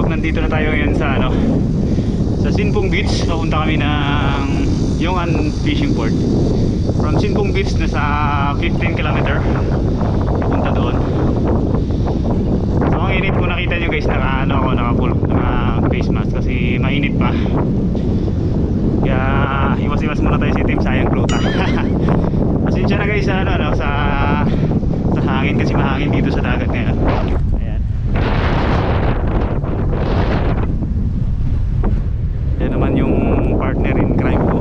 nandito na tayo ngayon sa sa Sinpung Beach. Papunta kami ng Yungan Fishing Port. From Sinpung Beach na sa 15 km papunta doon. So ang init ko, nakita nyo guys, naka full face mask kasi mainit pa. Kaya iwas-iwas muna tayo sa itim, sayang gluta. Pasensya na guys sa hangin kasi mahangin dito sa dagat ngayon. Ayan. Yan naman yung partner in crime ko.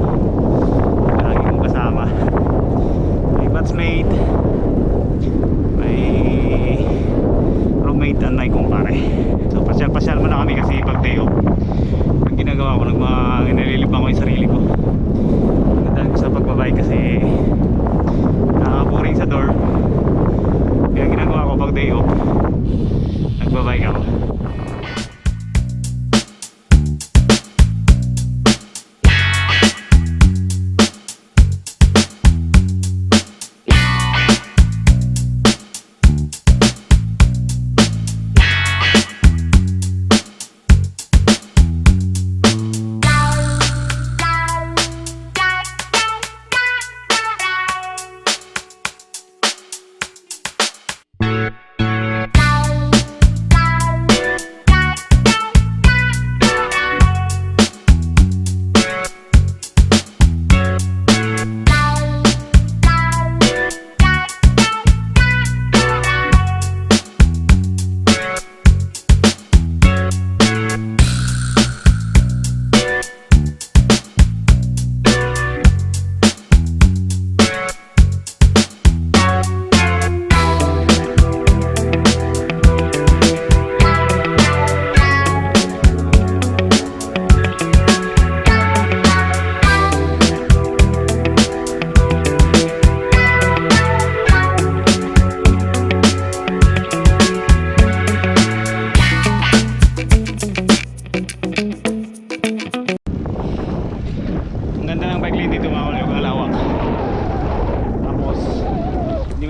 Lagi kong kasama. May batchmate, may roommate and may kumpare. So pasyal-pasyal muna kami kasi pag day off. Ang ginagawa ko, nililibang ko yung sarili ko. Magandang ko sa pagbabay kasi nakakapuring sa dorm. Kaya ginagawa ko pag day off, nagbabike ako.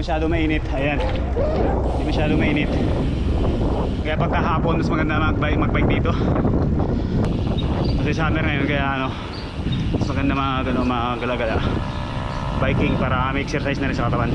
Masyado mainit, ayan. Hindi masyado mainit. Kaya pagkahapon mas maganda magbike dito. Kasi summer ngayon, kaya mas maganda magala-gala. Biking para may exercise na rin sa katawan.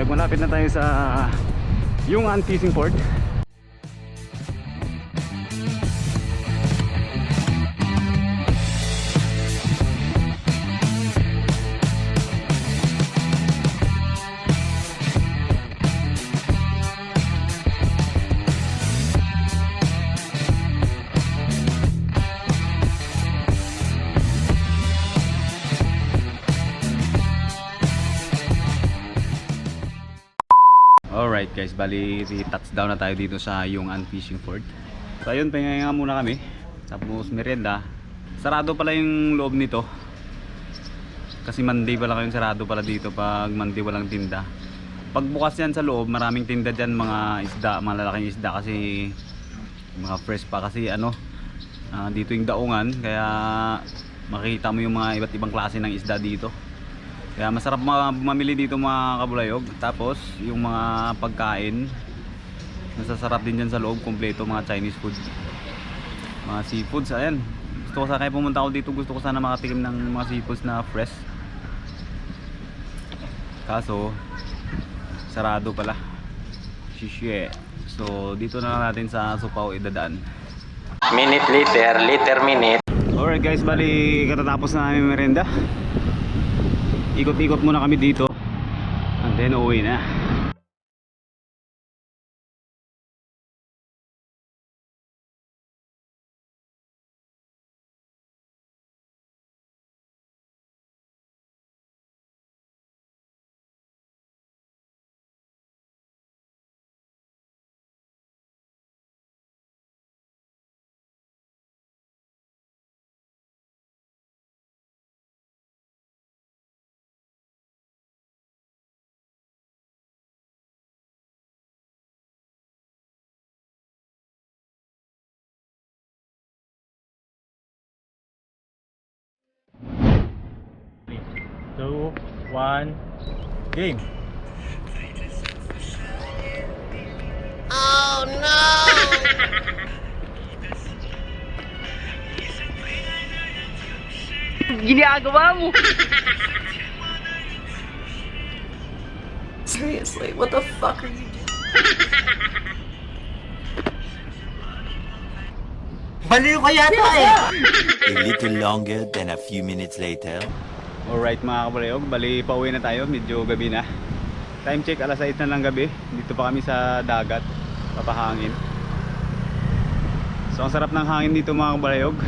Malapit na tayo sa Yungan Fishing Port. Alright guys, bali touchdown na tayo dito sa Yungan Fishing Port. So ayun, pahinga muna kami. Tapos merienda. Sarado pala yung loob nito. Kasi Monday pala kayong sarado pala dito pag Monday walang tinda. Pag bukas yan sa loob, maraming tinda dyan, mga isda, mga lalaking isda kasi mga fresh pa kasi dito yung daungan. Kaya makikita mo yung mga iba't ibang klase ng isda dito. Kaya masarap mamili dito mga kabulayog. Tapos yung mga pagkain masasarap din dyan sa loob, kompleto mga Chinese food, mga seafoods. Ayan, gusto ko sana, kaya pumunta ako dito, gusto ko sana makatikim ng mga seafoods na fresh. Kaso sarado pala. Shishye. So dito na lang natin sa Supao idadaan. Minute later minute. Alright guys, bali katatapos na namin merenda. Ikot-ikot muna kami dito and then uwi na. 2, 1, game! Ginagawa mo. Seriously, what the fuck are you doing? Baliw ka yata eh! A little longer than a few minutes later. Alright mga kabalayog, bali pauwi na tayo, medyo gabi na. Time check, alas 8 na lang gabi. Dito pa kami sa dagat, papahangin. So ang sarap ng hangin dito mga kabalayog.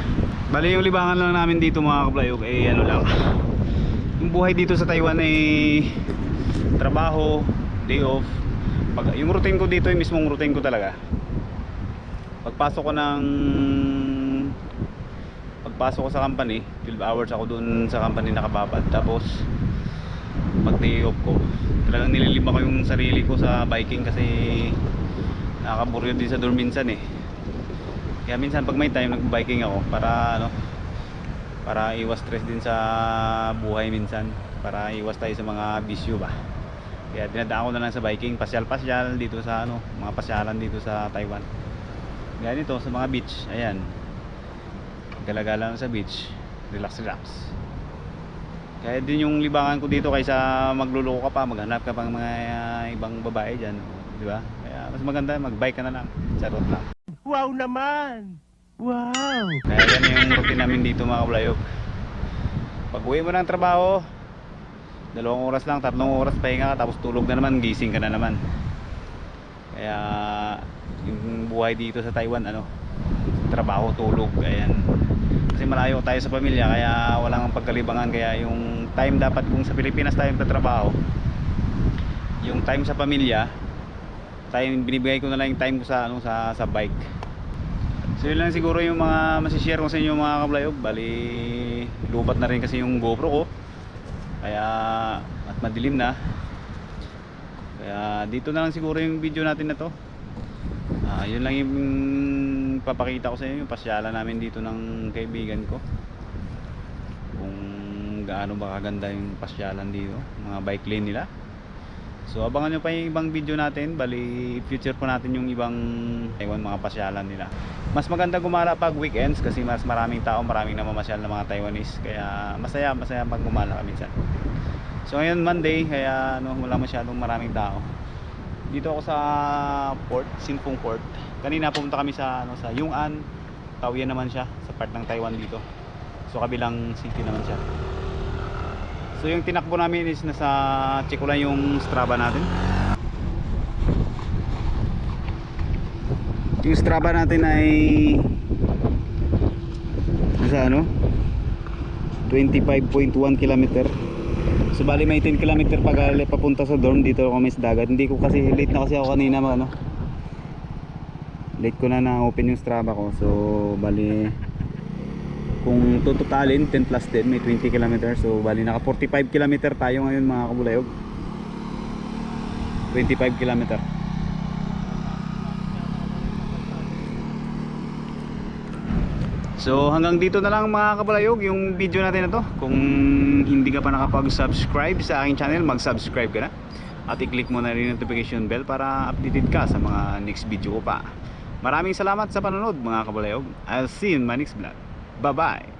Bali yung libangan lang namin dito mga kabalayog ay ano lang, yung buhay dito sa Taiwan ay trabaho, day off. Yung routine ko dito ay mismong routine ko talaga. Pagpasok ko sa company, 12 hours ako dun sa company nakababad. Tapos pag day off ko, talagang nililibang ko yung sarili ko sa biking kasi nakakaburyo din sa dorm minsan eh. Kaya minsan pag may time nag-biking ako para ano, para iwas stress din sa buhay minsan, para iwas tayo sa mga bisyo ba. Kaya dinadaan ko na lang sa biking, pasyal-pasyal dito sa ano, mga pasyalan dito sa Taiwan. Ganito sa mga beach, ayan. Gala-gala lang sa beach, relax-relax. Kaya din yung libangan ko dito kaysa magluloko ka pa, maghanap ka pang mga ibang babae diyan, di ba? Kaya mas maganda mag-bike ka na lang, charot lang. Wow naman! Wow! Kaya yan yung routine namin dito mga kabalayog. Pag uwi mo ng trabaho, 2 oras lang, 3 oras pahinga ka, tapos tulog na naman, gising ka na naman. Kaya yung buhay dito sa Taiwan, ano, trabaho, tulog, ayan. Kasi malayo tayo sa pamilya, kaya walang pagkalibangan. Kaya yung time dapat, kung sa Pilipinas tayo nagtatrabaho, yung time sa pamilya, time binibigay ko na lang yung time ko sa ano, sa bike. So yun lang siguro yung mga masishare ko sa inyo mga kabalayog. Bali lubat na rin kasi yung GoPro ko, kaya at madilim na. Kaya dito na lang siguro yung video natin na to. Yun lang yung papakita ko sa inyo, yung pasyalan namin dito ng kaibigan ko, kung gaano ba kaganda yung pasyalan dito, mga bike lane nila. So abangan nyo pa yung ibang video natin. Bali future po natin yung ibang Taiwan, mga pasyalan nila. Mas maganda gumala pag weekends kasi mas maraming tao, maraming namamasyal na mga Taiwanese. Kaya masaya pag gumala ka minsan. So ngayon Monday, kaya ano, wala masyadong maraming tao. Dito ako sa port, Sinpung Port. Kanina pumunta kami sa ano, sa Yong'an. Taoyuan naman siya, sa part ng Taiwan dito. So kabilang city naman siya. So yung tinakbo namin is nasa, check ko lang yung Strava natin. Yung Strava natin ay nasa ano, 25.1 km. So bali may 10 km papunta sa dorm dito kami sa dagat. Hindi ko kasi, late na kasi ako kanina ano. Late ko na open yung Strava ko. So bali kung tututalin 10 plus 10 may 20 km. So bali naka 45 km tayo ngayon mga kabulayog. 25 km. So hanggang dito na lang mga kabalayog yung video natin na to. Kung hindi ka pa nakapag-subscribe sa aking channel, mag-subscribe ka na. At i-click mo na rin yung notification bell para updated ka sa mga next video ko pa. Maraming salamat sa panonood mga kabalayog. I'll see you in my next vlog. Bye bye!